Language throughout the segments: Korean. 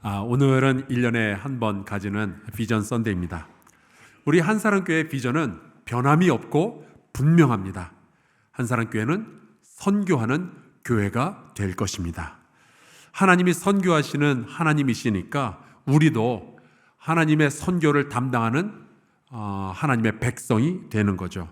오늘은 1년에 한 번 가지는 비전 선데이입니다. 우리 한사랑교회 비전은 변함이 없고 분명합니다. 한사랑교회는 선교하는 교회가 될 것입니다. 하나님이 선교하시는 하나님이시니까 우리도 하나님의 선교를 담당하는 하나님의 백성이 되는 거죠.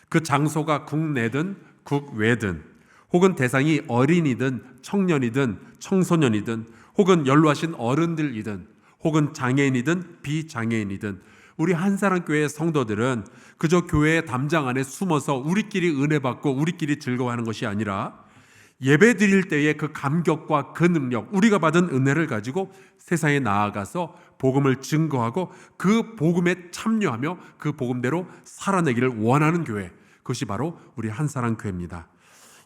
그 장소가 국내든 국외든 혹은 대상이 어린이든 청년이든 청소년이든 혹은 연로하신 어른들이든 혹은 장애인이든 비장애인이든 우리 한사랑교회 성도들은 그저 교회의 담장 안에 숨어서 우리끼리 은혜 받고 우리끼리 즐거워하는 것이 아니라 예배 드릴 때의 그 감격과 그 능력, 우리가 받은 은혜를 가지고 세상에 나아가서 복음을 증거하고 그 복음에 참여하며 그 복음대로 살아내기를 원하는 교회, 그것이 바로 우리 한사랑교회입니다.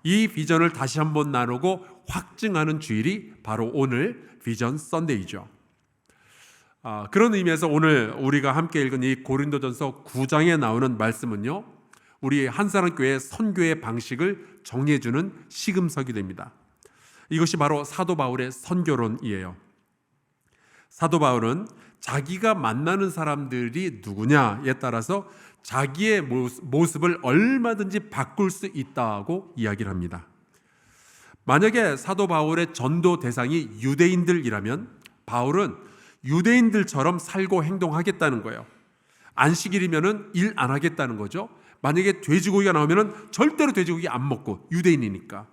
이 비전을 다시 한번 나누고 확증하는 주일이 바로 오늘 비전 선데이죠. 그런 의미에서 오늘 우리가 함께 읽은 이 고린도전서 9장에 나오는 말씀은요, 우리 한사랑교회의 선교의 방식을 정리해주는 시금석이 됩니다. 이것이 바로 사도 바울의 선교론이에요. 사도 바울은 자기가 만나는 사람들이 누구냐에 따라서 자기의 모습을 얼마든지 바꿀 수 있다고 이야기를 합니다. 만약에 사도 바울의 전도 대상이 유대인들이라면 바울은 유대인들처럼 살고 행동하겠다는 거예요. 안식일이면 일 안 하겠다는 거죠. 만약에 돼지고기가 나오면 절대로 돼지고기 안 먹고, 유대인이니까.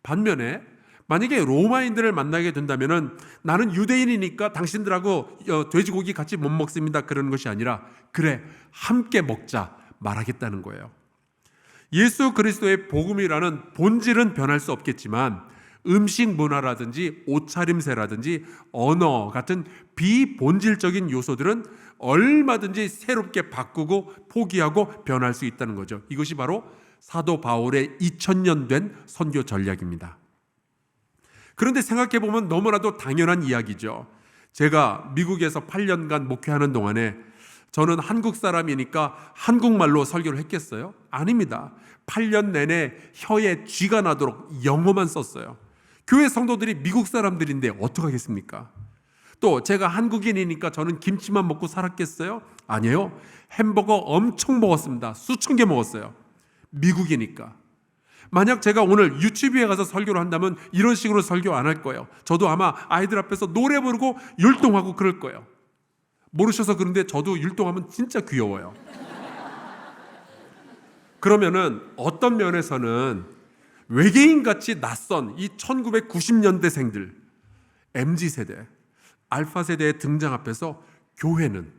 반면에 만약에 로마인들을 만나게 된다면 나는 유대인이니까 당신들하고 돼지고기 같이 못 먹습니다, 그러는 것이 아니라 그래, 함께 먹자 말하겠다는 거예요. 예수 그리스도의 복음이라는 본질은 변할 수 없겠지만 음식 문화라든지 옷차림새라든지 언어 같은 비본질적인 요소들은 얼마든지 새롭게 바꾸고 포기하고 변할 수 있다는 거죠. 이것이 바로 사도 바울의 2000년 된 선교 전략입니다. 그런데 생각해보면 너무나도 당연한 이야기죠. 제가 미국에서 8년간 목회하는 동안에 저는 한국 사람이니까 한국말로 설교를 했겠어요? 아닙니다. 8년 내내 혀에 쥐가 나도록 영어만 썼어요. 교회 성도들이 미국 사람들인데 어떡하겠습니까? 또 제가 한국인이니까 저는 김치만 먹고 살았겠어요? 아니에요. 햄버거 엄청 먹었습니다. 수천 개 먹었어요. 미국이니까. 만약 제가 오늘 유치부에 가서 설교를 한다면 이런 식으로 설교 안 할 거예요. 저도 아마 아이들 앞에서 노래 부르고 율동하고 그럴 거예요. 모르셔서 그런데 저도 율동하면 진짜 귀여워요. 그러면은 어떤 면에서는 외계인같이 낯선 이 1990년대생들, MZ세대, 알파세대의 등장 앞에서 교회는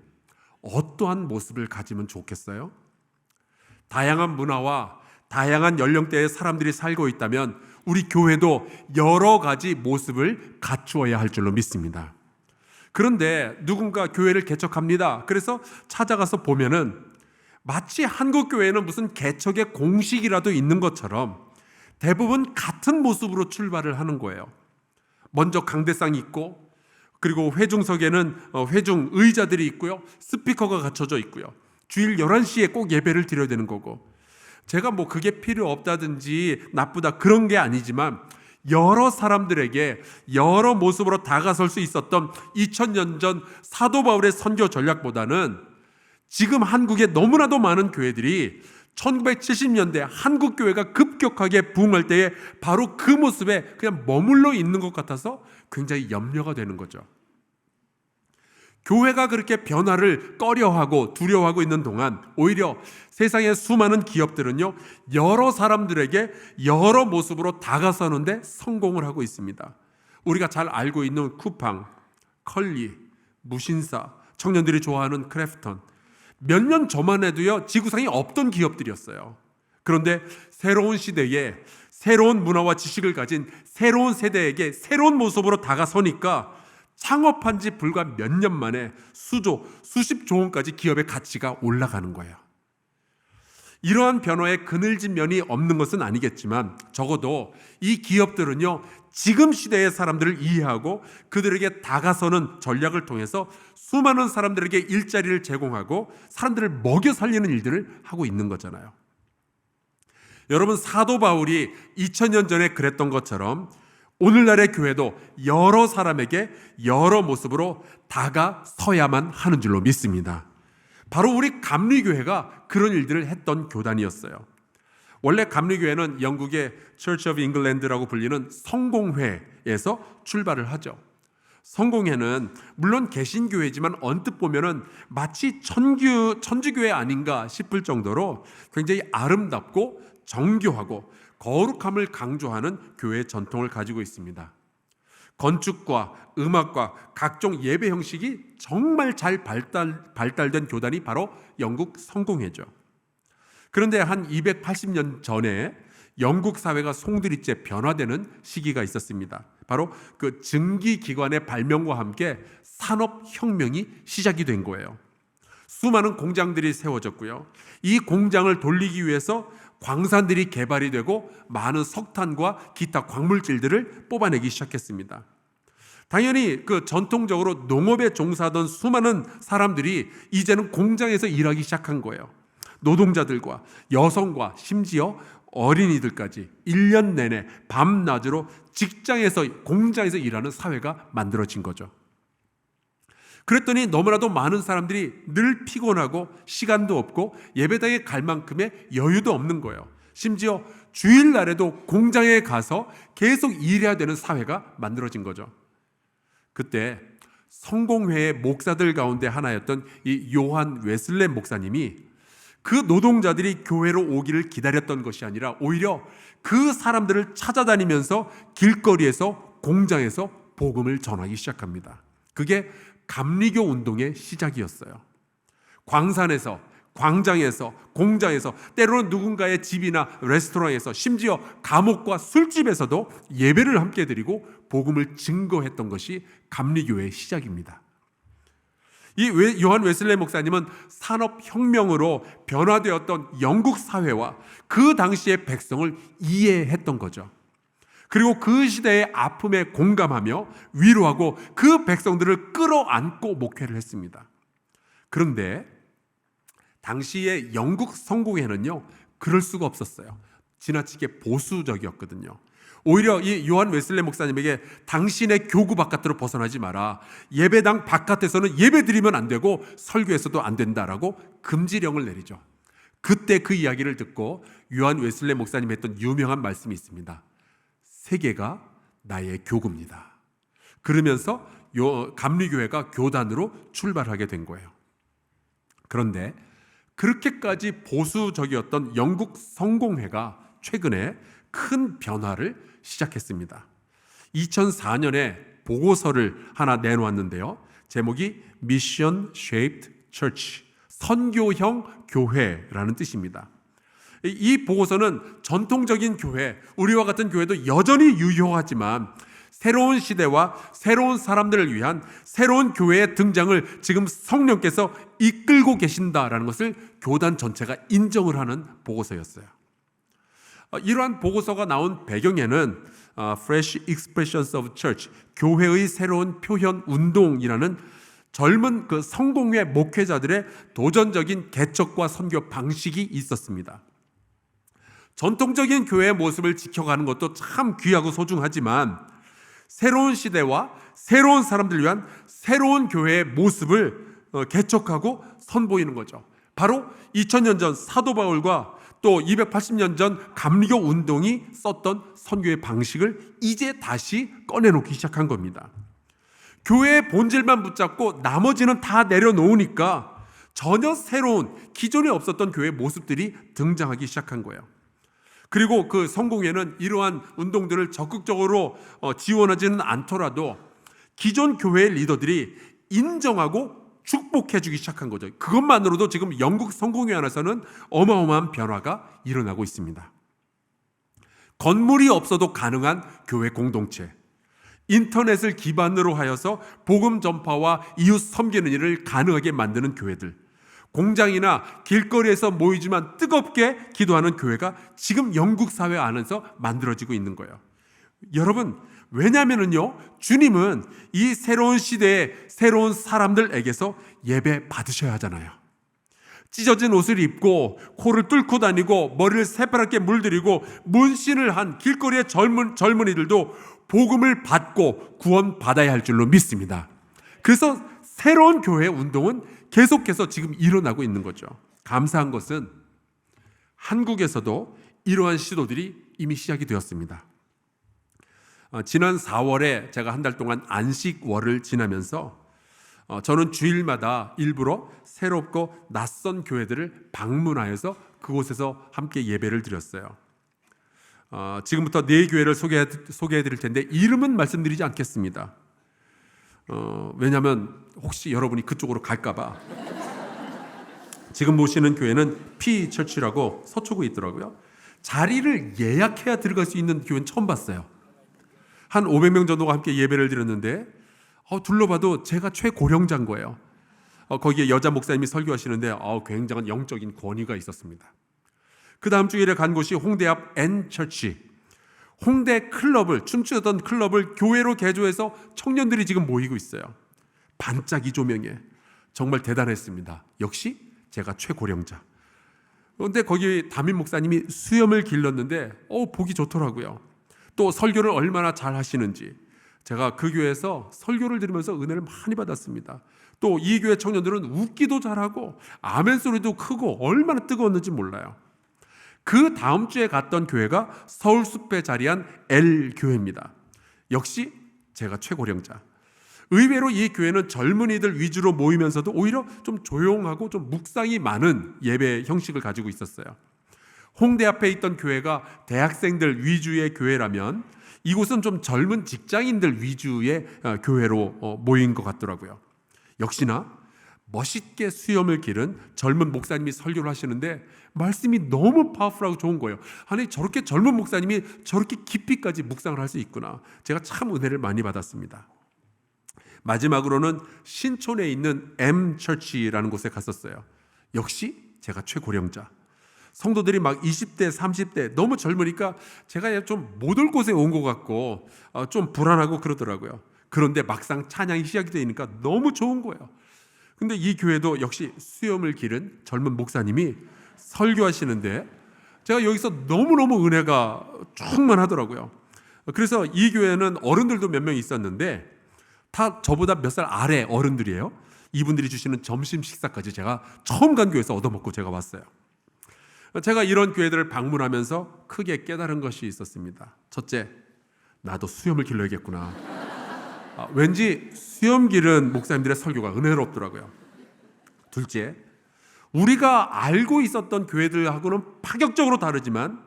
어떠한 모습을 가지면 좋겠어요? 다양한 문화와 다양한 연령대의 사람들이 살고 있다면 우리 교회도 여러 가지 모습을 갖추어야 할 줄로 믿습니다. 그런데 누군가 교회를 개척합니다. 그래서 찾아가서 보면은 마치 한국 교회는 무슨 개척의 공식이라도 있는 것처럼 대부분 같은 모습으로 출발을 하는 거예요. 먼저 강대상이 있고, 그리고 회중석에는 회중 의자들이 있고요, 스피커가 갖춰져 있고요, 주일 11시에 꼭 예배를 드려야 되는 거고, 제가 뭐 그게 필요 없다든지 나쁘다 그런 게 아니지만 여러 사람들에게 여러 모습으로 다가설 수 있었던 2000년 전 사도 바울의 선교 전략보다는 지금 한국에 너무나도 많은 교회들이 1970년대 한국 교회가 급격하게 부흥할 때에 바로 그 모습에 그냥 머물러 있는 것 같아서 굉장히 염려가 되는 거죠. 교회가 그렇게 변화를 꺼려하고 두려워하고 있는 동안 오히려 세상의 수많은 기업들은요, 여러 사람들에게 여러 모습으로 다가서는데 성공을 하고 있습니다. 우리가 잘 알고 있는 쿠팡, 컬리, 무신사, 청년들이 좋아하는 크래프톤, 몇 년 전만 해도요 지구상에 없던 기업들이었어요. 그런데 새로운 시대에 새로운 문화와 지식을 가진 새로운 세대에게 새로운 모습으로 다가서니까 창업한 지 불과 몇 년 만에 수조, 수십조 원까지 기업의 가치가 올라가는 거예요. 이러한 변화에 그늘진 면이 없는 것은 아니겠지만 적어도 이 기업들은요 지금 시대의 사람들을 이해하고 그들에게 다가서는 전략을 통해서 수많은 사람들에게 일자리를 제공하고 사람들을 먹여 살리는 일들을 하고 있는 거잖아요. 여러분, 사도 바울이 2000년 전에 그랬던 것처럼 오늘날의 교회도 여러 사람에게 여러 모습으로 다가서야만 하는 줄로 믿습니다. 바로 우리 감리교회가 그런 일들을 했던 교단이었어요. 원래 감리교회는 영국의 Church of England라고 불리는 성공회에서 출발을 하죠. 성공회는 물론 개신교회지만 언뜻 보면은 마치 천주교회 아닌가 싶을 정도로 굉장히 아름답고 정교하고 거룩함을 강조하는 교회의 전통을 가지고 있습니다. 건축과 음악과 각종 예배 형식이 정말 잘 발달된 교단이 바로 영국 성공회죠. 그런데 한 280년 전에 영국 사회가 송두리째 변화되는 시기가 있었습니다. 바로 그 증기기관의 발명과 함께 산업혁명이 시작이 된 거예요. 수많은 공장들이 세워졌고요. 이 공장을 돌리기 위해서 광산들이 개발이 되고 많은 석탄과 기타 광물질들을 뽑아내기 시작했습니다. 당연히 그 전통적으로 농업에 종사하던 수많은 사람들이 이제는 공장에서 일하기 시작한 거예요. 노동자들과 여성과 심지어 어린이들까지 1년 내내 밤낮으로 직장에서 공장에서 일하는 사회가 만들어진 거죠. 그랬더니 너무나도 많은 사람들이 늘 피곤하고 시간도 없고 예배당에 갈 만큼의 여유도 없는 거예요. 심지어 주일날에도 공장에 가서 계속 일해야 되는 사회가 만들어진 거죠. 그때 성공회의 목사들 가운데 하나였던 이 요한 웨슬레 목사님이 그 노동자들이 교회로 오기를 기다렸던 것이 아니라 오히려 그 사람들을 찾아다니면서 길거리에서 공장에서 복음을 전하기 시작합니다. 그게 감리교 운동의 시작이었어요. 광산에서, 광장에서, 공장에서, 때로는 누군가의 집이나 레스토랑에서, 심지어 감옥과 술집에서도 예배를 함께 드리고 복음을 증거했던 것이 감리교의 시작입니다. 이 요한 웨슬레 목사님은 산업혁명으로 변화되었던 영국 사회와 그 당시의 백성을 이해했던 거죠. 그리고 그 시대의 아픔에 공감하며 위로하고 그 백성들을 끌어안고 목회를 했습니다. 그런데 당시의 영국 성공회는요, 그럴 수가 없었어요. 지나치게 보수적이었거든요. 오히려 이 요한 웨슬레 목사님에게 당신의 교구 바깥으로 벗어나지 마라, 예배당 바깥에서는 예배 드리면 안 되고 설교에서도 안 된다라고 금지령을 내리죠. 그때 그 이야기를 듣고 요한 웨슬레 목사님이 했던 유명한 말씀이 있습니다. 세계가 나의 교구입니다. 그러면서 감리교회가 교단으로 출발하게 된 거예요. 그런데 그렇게까지 보수적이었던 영국 성공회가 최근에 큰 변화를 시작했습니다. 2004년에 보고서를 하나 내놓았는데요. 제목이 Mission Shaped Church, 선교형 교회라는 뜻입니다. 이 보고서는 전통적인 교회, 우리와 같은 교회도 여전히 유효하지만 새로운 시대와 새로운 사람들을 위한 새로운 교회의 등장을 지금 성령께서 이끌고 계신다라는 것을 교단 전체가 인정을 하는 보고서였어요. 이러한 보고서가 나온 배경에는 Fresh Expressions of Church, 교회의 새로운 표현 운동이라는 젊은 그 성공회 목회자들의 도전적인 개척과 선교 방식이 있었습니다. 전통적인 교회의 모습을 지켜가는 것도 참 귀하고 소중하지만 새로운 시대와 새로운 사람들을 위한 새로운 교회의 모습을 개척하고 선보이는 거죠. 바로 2000년 전 사도 바울과 또 280년 전 감리교 운동이 썼던 선교의 방식을 이제 다시 꺼내놓기 시작한 겁니다. 교회의 본질만 붙잡고 나머지는 다 내려놓으니까 전혀 새로운, 기존에 없었던 교회의 모습들이 등장하기 시작한 거예요. 그리고 그 성공회는 이러한 운동들을 적극적으로 지원하지는 않더라도 기존 교회의 리더들이 인정하고 축복해주기 시작한 거죠. 그것만으로도 지금 영국 성공회 안에서는 어마어마한 변화가 일어나고 있습니다. 건물이 없어도 가능한 교회 공동체, 인터넷을 기반으로 하여서 복음 전파와 이웃 섬기는 일을 가능하게 만드는 교회들, 공장이나 길거리에서 모이지만 뜨겁게 기도하는 교회가 지금 영국 사회 안에서 만들어지고 있는 거예요. 여러분, 왜냐하면요, 주님은 이 새로운 시대의 새로운 사람들에게서 예배 받으셔야 하잖아요. 찢어진 옷을 입고 코를 뚫고 다니고 머리를 새파랗게 물들이고 문신을 한 길거리의 젊은이들도 복음을 받고 구원받아야 할 줄로 믿습니다. 그래서 새로운 교회 운동은 계속해서 지금 일어나고 있는 거죠. 감사한 것은 한국에서도 이러한 시도들이 이미 시작이 되었습니다. 지난 4월에 제가 한 달 동안 안식월을 지나면서 저는 주일마다 일부러 새롭고 낯선 교회들을 방문하여서 그곳에서 함께 예배를 드렸어요. 지금부터 4교회를 소개해 드릴 텐데 이름은 말씀드리지 않겠습니다. 왜냐하면 혹시 여러분이 그쪽으로 갈까 봐. 지금 모시는 교회는 P처치라고 서초구에 있더라고요. 자리를 예약해야 들어갈 수 있는 교회는 처음 봤어요. 한 500명 정도가 함께 예배를 드렸는데 둘러봐도 제가 최고령자인 거예요. 거기에 여자 목사님이 설교하시는데 굉장한 영적인 권위가 있었습니다. 그 다음 주일에 간 곳이 홍대 앞 N처치. 홍대 클럽을, 춤추던 클럽을 교회로 개조해서 청년들이 지금 모이고 있어요. 반짝이 조명에. 정말 대단했습니다. 역시 제가 최고령자. 그런데 거기 담임 목사님이 수염을 길렀는데 보기 좋더라고요. 또 설교를 얼마나 잘 하시는지. 제가 그 교회에서 설교를 들으면서 은혜를 많이 받았습니다. 또 이 교회 청년들은 웃기도 잘하고 아멘 소리도 크고 얼마나 뜨거웠는지 몰라요. 그 다음 주에 갔던 교회가 서울숲에 자리한 L교회입니다. 역시 제가 최고령자. 의외로 이 교회는 젊은이들 위주로 모이면서도 오히려 좀 조용하고 좀 묵상이 많은 예배 형식을 가지고 있었어요. 홍대 앞에 있던 교회가 대학생들 위주의 교회라면 이곳은 좀 젊은 직장인들 위주의 교회로 모인 것 같더라고요. 역시나 멋있게 수염을 기른 젊은 목사님이 설교를 하시는데 말씀이 너무 파워풀하고 좋은 거예요. 아니 저렇게 젊은 목사님이 저렇게 깊이까지 묵상을 할 수 있구나. 제가 참 은혜를 많이 받았습니다. 마지막으로는 신촌에 있는 M처치라는 곳에 갔었어요. 역시 제가 최고령자. 성도들이 막 20대, 30대 너무 젊으니까 제가 좀 못 올 곳에 온 것 같고 좀 불안하고 그러더라고요. 그런데 막상 찬양이 시작이 되니까 너무 좋은 거예요. 근데 이 교회도 역시 수염을 기른 젊은 목사님이 설교하시는데 제가 여기서 너무너무 은혜가 충만하더라고요. 그래서 이 교회는 어른들도 몇 명 있었는데 다 저보다 몇 살 아래 어른들이에요. 이분들이 주시는 점심 식사까지 제가 처음 간 교회에서 얻어먹고 제가 왔어요. 제가 이런 교회들을 방문하면서 크게 깨달은 것이 있었습니다. 첫째, 나도 수염을 길러야겠구나. 왠지 수염 기른 목사님들의 설교가 은혜롭더라고요. 둘째, 우리가 알고 있었던 교회들하고는 파격적으로 다르지만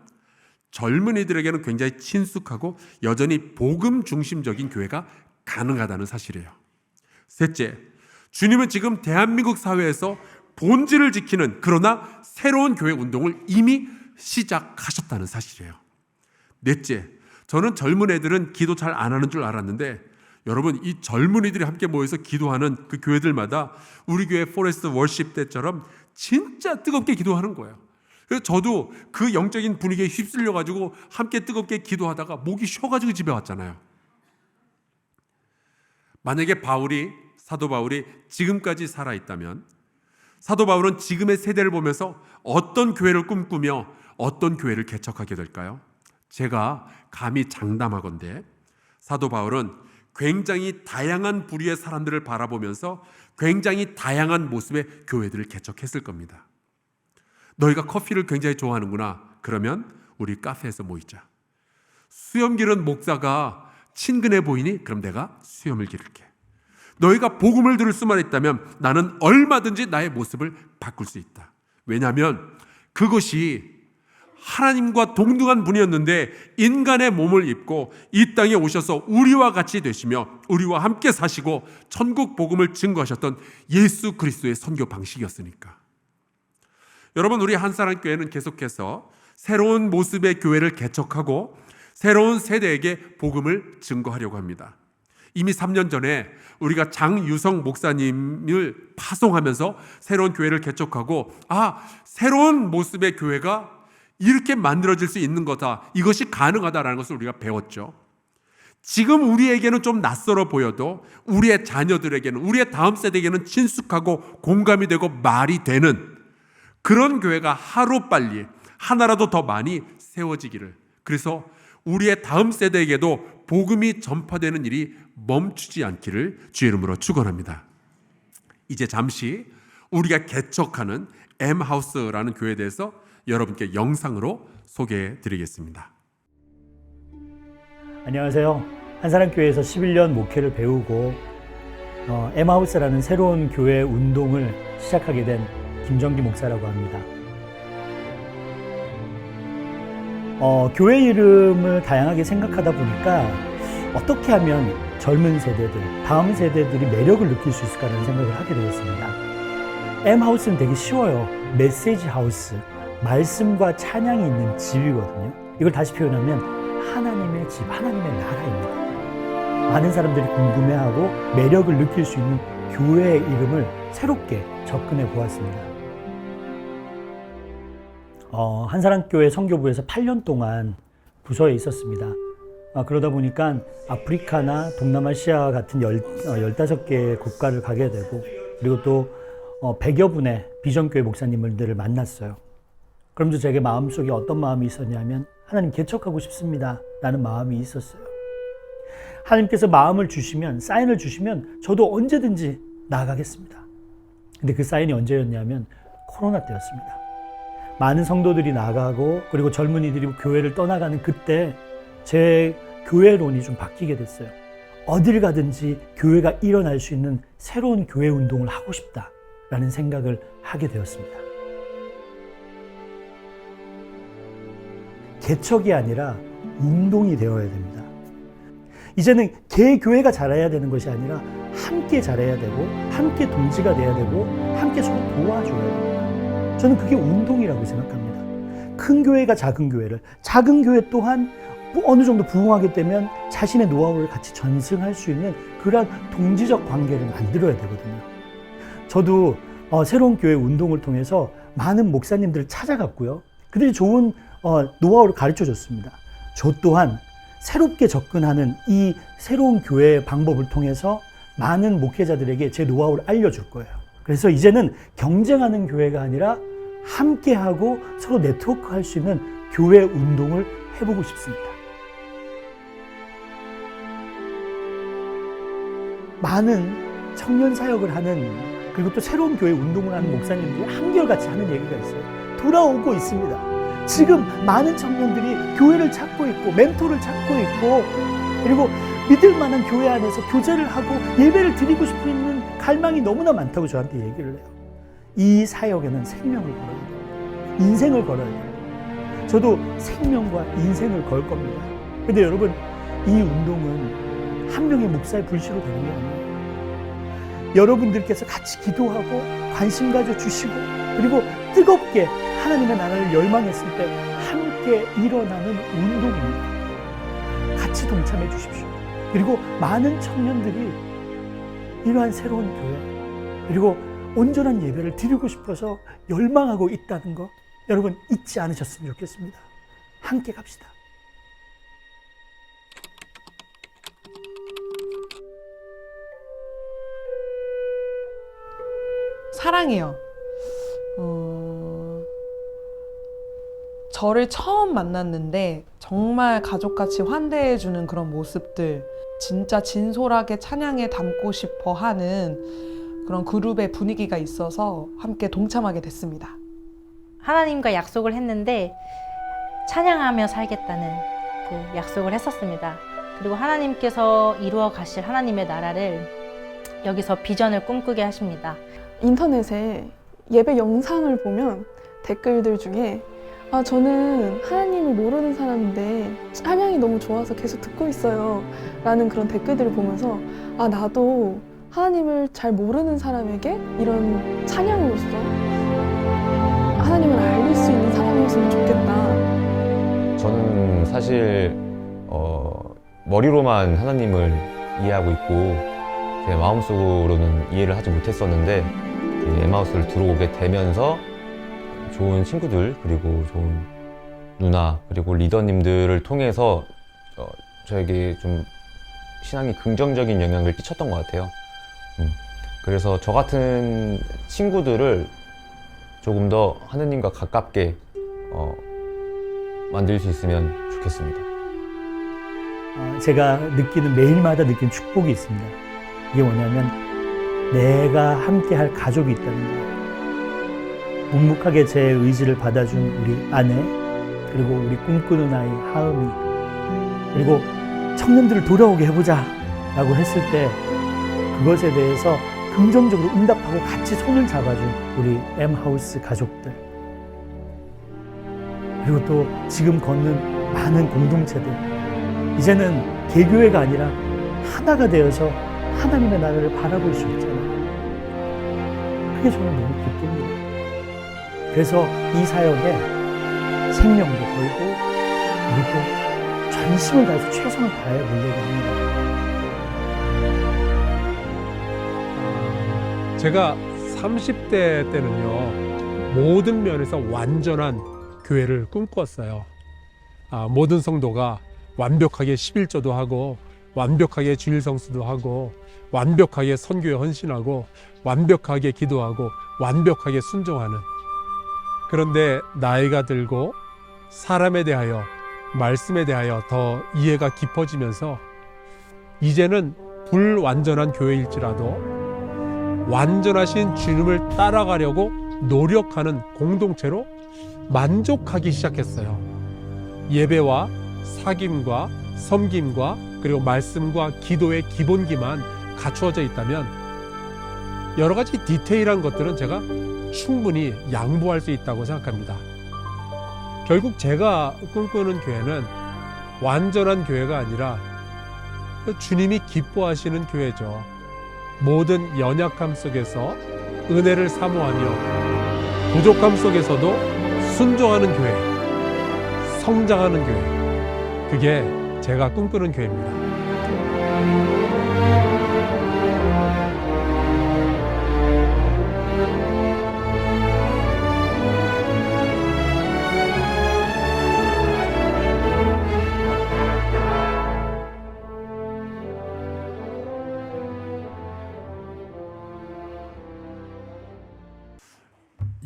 젊은이들에게는 굉장히 친숙하고 여전히 복음 중심적인 교회가 가능하다는 사실이에요. 셋째, 주님은 지금 대한민국 사회에서 본질을 지키는 그러나 새로운 교회 운동을 이미 시작하셨다는 사실이에요. 넷째, 저는 젊은 애들은 기도 잘 안 하는 줄 알았는데 여러분 이 젊은이들이 함께 모여서 기도하는 그 교회들마다 우리 교회 포레스트 월십 때처럼 진짜 뜨겁게 기도하는 거예요. 그래서 저도 그 영적인 분위기에 휩쓸려가지고 함께 뜨겁게 기도하다가 목이 쉬어가지고 집에 왔잖아요. 만약에 사도 바울이 지금까지 살아있다면 사도 바울은 지금의 세대를 보면서 어떤 교회를 꿈꾸며 어떤 교회를 개척하게 될까요? 제가 감히 장담하건대 사도 바울은 굉장히 다양한 부류의 사람들을 바라보면서 굉장히 다양한 모습의 교회들을 개척했을 겁니다. 너희가 커피를 굉장히 좋아하는구나. 그러면 우리 카페에서 모이자. 수염 기른 목사가 친근해 보이니? 그럼 내가 수염을 기를게. 너희가 복음을 들을 수만 있다면 나는 얼마든지 나의 모습을 바꿀 수 있다. 왜냐하면 그것이 하나님과 동등한 분이었는데 인간의 몸을 입고 이 땅에 오셔서 우리와 같이 되시며 우리와 함께 사시고 천국 복음을 증거하셨던 예수 그리스도의 선교 방식이었으니까. 여러분, 우리 한사람교회는 계속해서 새로운 모습의 교회를 개척하고 새로운 세대에게 복음을 증거하려고 합니다. 이미 3년 전에 우리가 장유성 목사님을 파송하면서 새로운 교회를 개척하고 새로운 모습의 교회가 이렇게 만들어질 수 있는 거다. 이것이 가능하다라는 것을 우리가 배웠죠. 지금 우리에게는 좀 낯설어 보여도 우리의 자녀들에게는 우리의 다음 세대에게는 친숙하고 공감이 되고 말이 되는 그런 교회가 하루빨리 하나라도 더 많이 세워지기를, 그래서 우리의 다음 세대에게도 복음이 전파되는 일이 멈추지 않기를 주의 이름으로 축원합니다. 이제 잠시 우리가 개척하는 M하우스라는 교회에 대해서 여러분께 영상으로 소개해 드리겠습니다. 안녕하세요. 한사랑교회에서 11년 목회를 배우고 M하우스라는 새로운 교회 운동을 시작하게 된 김정기 목사라고 합니다. 교회 이름을 다양하게 생각하다 보니까 어떻게 하면 젊은 세대들, 다음 세대들이 매력을 느낄 수 있을까라는 생각을 하게 되었습니다. M하우스는 되게 쉬워요. 메시지 하우스, 말씀과 찬양이 있는 집이거든요. 이걸 다시 표현하면 하나님의 집, 하나님의 나라입니다. 많은 사람들이 궁금해하고 매력을 느낄 수 있는 교회의 이름을 새롭게 접근해 보았습니다. 한사랑교회 선교부에서 8년 동안 부서에 있었습니다. 그러다 보니까 아프리카나 동남아시아 같은 15개의 국가를 가게 되고, 그리고 또 100여 분의 비전교회 목사님들을 만났어요. 그러면서 제게 마음속에 어떤 마음이 있었냐면, 하나님 개척하고 싶습니다 라는 마음이 있었어요. 하나님께서 마음을 주시면, 사인을 주시면 저도 언제든지 나아가겠습니다. 근데 그 사인이 언제였냐면 코로나 때였습니다. 많은 성도들이 나가고, 그리고 젊은이들이 교회를 떠나가는 그때 제 교회론이 좀 바뀌게 됐어요. 어딜 가든지 교회가 일어날 수 있는 새로운 교회 운동을 하고 싶다라는 생각을 하게 되었습니다. 개척이 아니라 운동이 되어야 됩니다. 이제는 개교회가 자라야 되는 것이 아니라 함께 자라야 되고, 함께 동지가 돼야 되고, 함께 서로 도와줘야 됩니다. 저는 그게 운동이라고 생각합니다. 큰 교회가 작은 교회를, 작은 교회 또한 어느 정도 부흥하게 되면 자신의 노하우를 같이 전승할 수 있는 그러한 동지적 관계를 만들어야 되거든요. 저도 새로운 교회 운동을 통해서 많은 목사님들을 찾아갔고요. 그들이 좋은 노하우를 가르쳐 줬습니다. 저 또한 새롭게 접근하는 이 새로운 교회의 방법을 통해서 많은 목회자들에게 제 노하우를 알려줄 거예요. 그래서 이제는 경쟁하는 교회가 아니라 함께하고 서로 네트워크 할 수 있는 교회 운동을 해보고 싶습니다. 많은 청년 사역을 하는, 그리고 또 새로운 교회 운동을 하는 목사님들이 한결같이 하는 얘기가 있어요. 돌아오고 있습니다. 지금 많은 청년들이 교회를 찾고 있고, 멘토를 찾고 있고, 그리고 믿을 만한 교회 안에서 교제를 하고 예배를 드리고 싶은 갈망이 너무나 많다고 저한테 얘기를 해요. 이 사역에는 생명을 걸어야 돼요. 인생을 걸어야 돼요. 저도 생명과 인생을 걸 겁니다. 근데 여러분, 이 운동은 한 명의 목사의 불씨로 되는 게 아니에요. 여러분들께서 같이 기도하고 관심 가져주시고, 그리고 뜨겁게 하나님의 나라를 열망했을 때 함께 일어나는 운동입니다. 같이 동참해 주십시오. 그리고 많은 청년들이 이러한 새로운 교회, 그리고 온전한 예배를 드리고 싶어서 열망하고 있다는 거 여러분 잊지 않으셨으면 좋겠습니다. 함께 갑시다. 사랑해요. 저를 처음 만났는데 정말 가족같이 환대해주는 그런 모습들, 진짜 진솔하게 찬양에 담고 싶어 하는 그런 그룹의 분위기가 있어서 함께 동참하게 됐습니다. 하나님과 약속을 했는데 찬양하며 살겠다는 그 약속을 했었습니다. 그리고 하나님께서 이루어 가실 하나님의 나라를 여기서 비전을 꿈꾸게 하십니다. 인터넷에 예배 영상을 보면 댓글들 중에 저는 하나님을 모르는 사람인데 찬양이 너무 좋아서 계속 듣고 있어요 라는 그런 댓글들을 보면서 나도 하나님을 잘 모르는 사람에게 이런 찬양으로서 하나님을 알릴 수 있는 사람이었으면 좋겠다. 저는 사실 머리로만 하나님을 이해하고 있고 제 마음속으로는 이해를 하지 못했었는데 M하우스를 들어오게 되면서 좋은 친구들, 그리고 좋은 누나, 그리고 리더님들을 통해서 저에게 좀 신앙에 긍정적인 영향을 끼쳤던 것 같아요. 그래서 저 같은 친구들을 조금 더 하느님과 가깝게 만들 수 있으면 좋겠습니다. 제가 느끼는 매일마다 느끼는 축복이 있습니다. 이게 뭐냐면 내가 함께할 가족이 있다는 거예요. 묵묵하게 제 의지를 받아준 우리 아내, 그리고 우리 꿈꾸는 아이 하음이, 그리고 청년들을 돌아오게 해보자 라고 했을 때 그것에 대해서 긍정적으로 응답하고 같이 손을 잡아준 우리 M하우스 가족들, 그리고 또 지금 걷는 많은 공동체들, 이제는 개교회가 아니라 하나가 되어서 하나님의 나라를 바라볼 수 있잖아요. 그게 저는 너무 기쁩니다. 그래서 이 사역에 생명도 걸고 그리고 전심을 다해서 최선을 다해 보려고 합니다. 제가 30대 때는요, 모든 면에서 완전한 교회를 꿈꿨어요. 모든 성도가 완벽하게 11조도 하고, 완벽하게 주일 성수도 하고, 완벽하게 선교에 헌신하고, 완벽하게 기도하고, 완벽하게 순종하는. 그런데 나이가 들고 사람에 대하여, 말씀에 대하여 더 이해가 깊어지면서 이제는 불완전한 교회일지라도 완전하신 주님을 따라가려고 노력하는 공동체로 만족하기 시작했어요. 예배와 사귐과 섬김과 그리고 말씀과 기도의 기본기만 갖추어져 있다면 여러 가지 디테일한 것들은 제가 충분히 양보할 수 있다고 생각합니다. 결국 제가 꿈꾸는 교회는 완전한 교회가 아니라 주님이 기뻐하시는 교회죠. 모든 연약함 속에서 은혜를 사모하며 부족함 속에서도 순종하는 교회, 성장하는 교회, 그게 제가 꿈꾸는 교회입니다.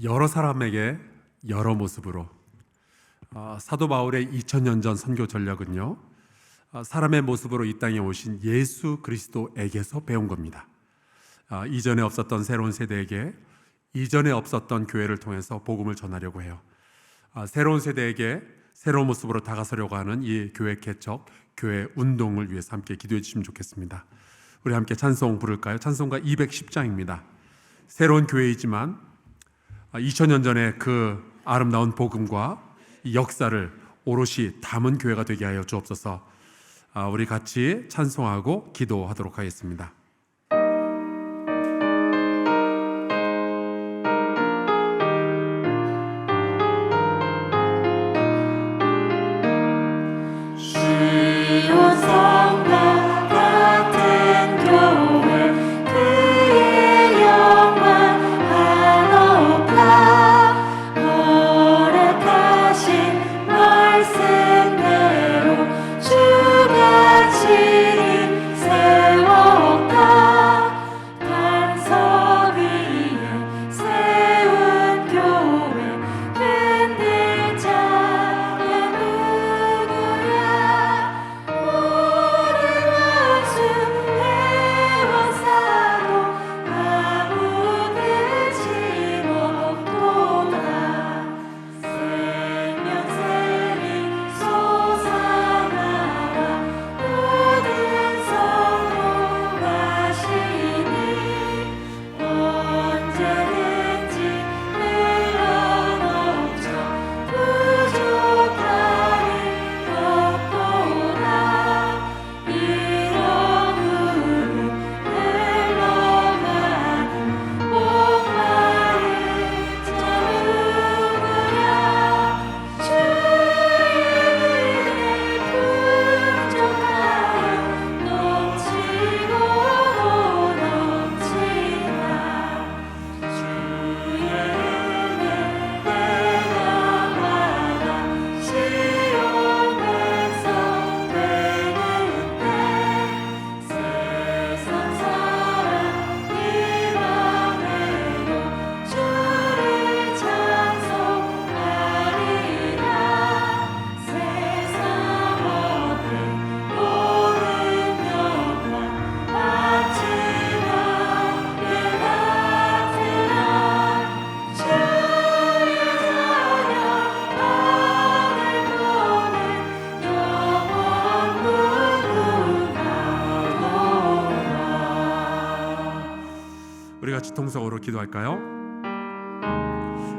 여러 사람에게 여러 모습으로, 사도 바울의 2000년 전 선교 전략은요, 사람의 모습으로 이 땅에 오신 예수 그리스도에게서 배운 겁니다. 이전에 없었던 새로운 세대에게 이전에 없었던 교회를 통해서 복음을 전하려고 해요. 새로운 세대에게 새로운 모습으로 다가서려고 하는 이 교회 개척, 교회 운동을 위해서 함께 기도해 주시면 좋겠습니다. 우리 함께 찬송 부를까요? 찬송가 210장입니다. 새로운 교회이지만 2000년 전에 그 아름다운 복음과 이 역사를 오롯이 담은 교회가 되게 하여 주옵소서. 우리 같이 찬송하고 기도하도록 하겠습니다. 말씀대로 주가 지리 세웠다. 우리 같이 통성으로 기도할까요?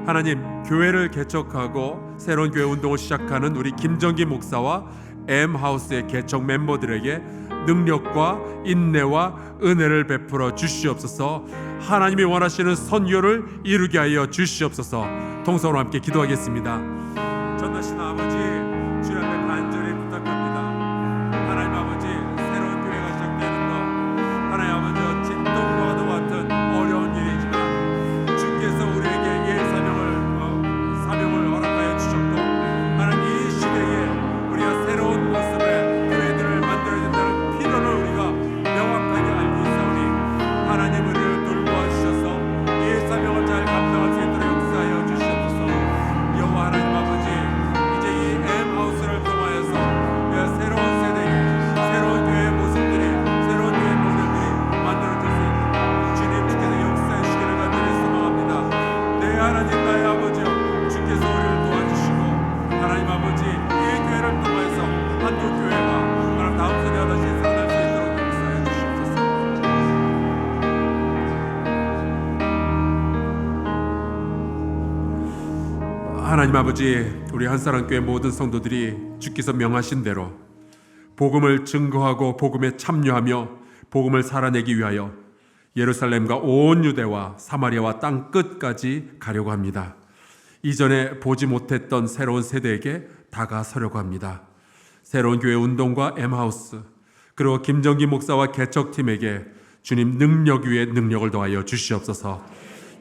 하나님, 교회를 개척하고 새로운 교회 운동을 시작하는 우리 김정기 목사와 M하우스의 개척 멤버들에게 능력과 인내와 은혜를 베풀어 주시옵소서. 하나님이 원하시는 선교를 이루게 하여 주시옵소서. 통성으로 함께 기도하겠습니다. 전하신 아버지, 주님 앞에 간절히 부탁합니다. 하나님 아버지, 새로운 교회가 시작되는 것, 하나님 아버지, 진동과도 같은 어려운 일이지만 주께서 우리에게 사명을 허락하여 주셨고, 하나님 이 시대에 우리가 새로운 모습의 교회들을 만들어야 된다는 필요를 우리가 명확하게 알고 있사오니 하나님 우리를 돌보아주셔서 이 사명을 잘 감당할 수 있도록 역사하여 주시옵소서. 여호와 하나님 아버지, 이제 이 M하우스를 통하여서 새로운 세대에 새로운 교회의 모습들이, 새로운 교회의 모델들이 만들어질 수 있는 주님 주께서 역사의 시기를 간절히 소망합니다. 내 하나님 나의 아버지여, 주께서 우리를 도와주시고 하나님 아버지, 이 교회를 통하여서 한국 교회가 하나님 다음 세대가 다시 살아날 수 있도록 역사해 주시옵소서. 하나님 아버지, 우리 한사랑교회 모든 성도들이 주께서 명하신 대로 복음을 증거하고 복음에 참여하며 복음을 살아내기 위하여 예루살렘과 온 유대와 사마리아와 땅 끝까지 가려고 합니다. 이전에 보지 못했던 새로운 세대에게 다가서려고 합니다. 새로운 교회 운동과 M하우스, 그리고 김정기 목사와 개척팀에게 주님 능력 위에 능력을 더하여 주시옵소서.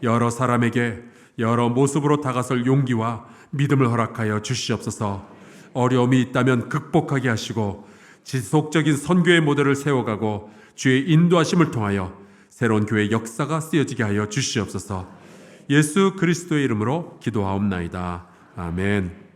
여러 사람에게 여러 모습으로 다가설 용기와 믿음을 허락하여 주시옵소서. 어려움이 있다면 극복하게 하시고 지속적인 선교의 모델을 세워가고 주의 인도하심을 통하여 새로운 교회 역사가 쓰여지게 하여 주시옵소서. 예수 그리스도의 이름으로 기도하옵나이다. 아멘.